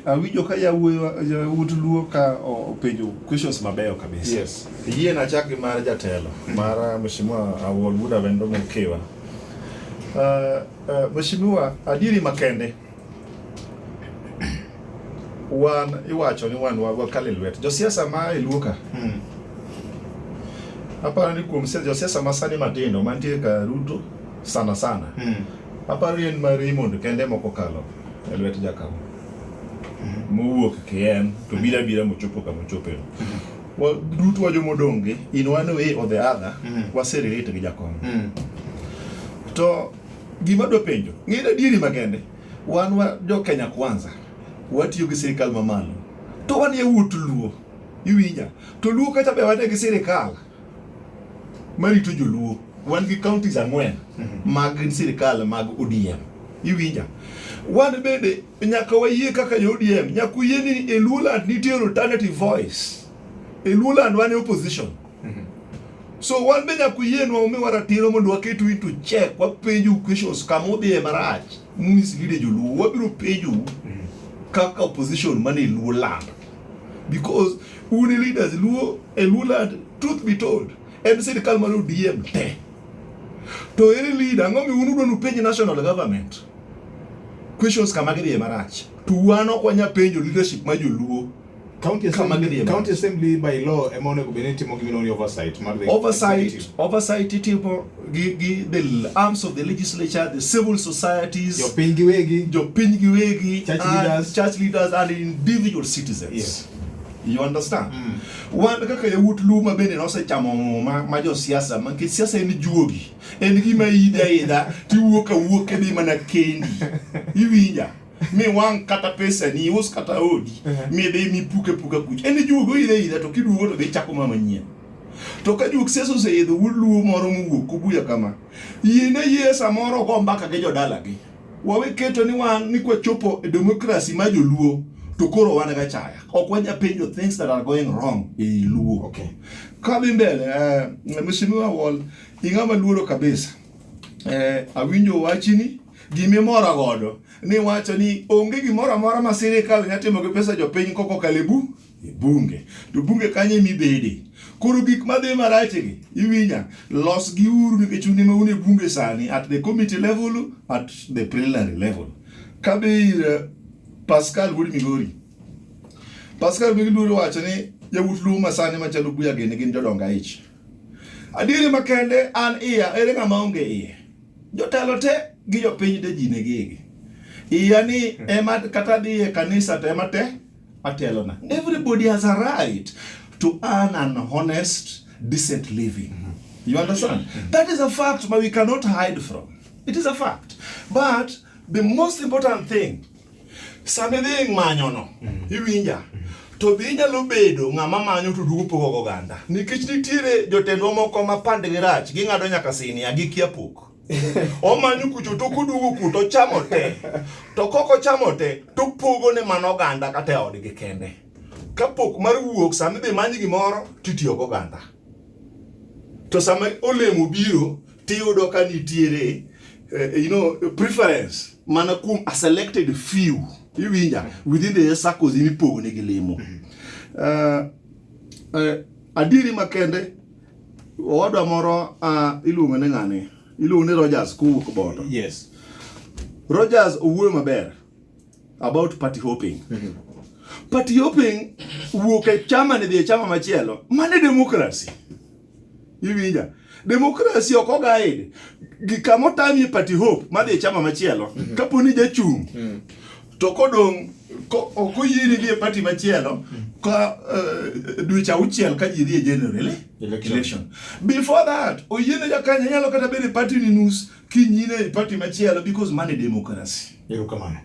Awinjo ka yawuot luo ka openjo questions mabeyo kabisa. Yes. Yie na chaki mar jatelo mara Mheshimiwa Awuol Buda Wendo Mkiwa. Mheshimiwa adiri makende. Wan iwacho ni wan wakale lwet. Josiasa ma iluoka. Hapa ni kuom josiasa masani matindo mantie ka Ruto sana. Hapa en Raymond kende moko kalo lwet jakaw. Mowuok kien to bira mochopo kama chope. Duto wajo modonge in one way or the other waserete gi jakom. To gima do penjo ng'ida diri makende wan wa jo Kenya kwanza watiyo gi serkal mamalo to wan yawuot luo iwinja to luo kata be wan gi serkal marito joluo wan gi counties ang'wen mag serkal mag ODM iwinja wan bende nyaka wayie kaka ODM nyaka yie ni e Luoland nitie alternative voice e Luoland wan opposition. So wan be nyaka yie no mi waratiro mondo waketu into check wapenju questions kama odhi marach mislead joluo wabiro penju kaka opposition mane Luoland because uni leaders luo e Luoland truth be told en serikal mar ODM te to ere leader ngomi unu dwanu penj national government questions kama gidhi marach to wan ok wanya penjo leadership ma joluo. County Assembly by law emone go beneti mo gimino oversight tipo gi the arms of the legislature, the civil societies, your pingiwegi, church leaders and individual citizens. Yes. You understand? Wan kaka yawuot luma bende no se chamo ma jo siasa man ke siasa en juogi en gima ida ti wuok e mana kendi iwinja mi wang kata pesa ni us kata odi mi be mi puke kuch en juogo ida to kiduogo to be chako manyien to ka juok seso se yedo wulu moro muwuok kubuya kama yie samoro go mbaka ge jodala gi wawe keto ni wan ni kwa chopo e democracy ma joluo to koro wan ga chaya ok wanya penjo things that are going wrong e luo. Okay. Kabi mbele Mheshimiwa Awuol ingama luoro kabisa awinjo wachini gimi mora godo ni wacho ni onge gimoro amora ma serikal nyatimo gi pesa jopiny koko kalebu e bunge to bunge kanye mi bede koro gik madhi marachegi iwinya los gi uru nikech une ma une bunge sani at the committee level at the preliminary level. Kabi Pascal Migori wacho ni yawuot luo masani machalo buya gene gin jodonga ich adiri makende an iya ere ng'ama onge iye jotelo te gi jopiny de jine gigi iya ni ema kata dhi e kanisa te mate atelo na. Everybody has a right to earn an honest decent living. You understand? That is a fact but we cannot hide from. It is a fact. But the most important thing samedhi manyono iwinja to binya lo bedo ng'ama manyo to dugo pogo ganda nikech nitiere jotendwa moko ma pande gi rach gi ng'ado nyaka sini agikia pok o manyo kucho to kudugo kuto chamo te to koko chamo te to pogo ne mano ganda kata od gi kende kapok mar wuok samedhi manyi gimoro titiyo go ganda to sama olemo biro tiyudo ka nitiere preference mana kum a selected few iwinja within the circles imipogo ne gilemo. Adiri makende owadwa moro iluongo ne ng'ane iluongo ne Rogers kuwuok bodo. Yes. Rogers owuoyo maber about party hopping. Party hopping wuok e chama ne dhi e chama machielo mane democracy iwinja democracy ok guide gikamo tami party hope madhi e chama machielo kaponi jachung to kodong okoyiri gi party machielo ka dweche auchiel ka ji dhi e general election. Before that oyene jakanya nyalo kata bede party ni nus kinyine party machielo because money democracy. Yero kamano.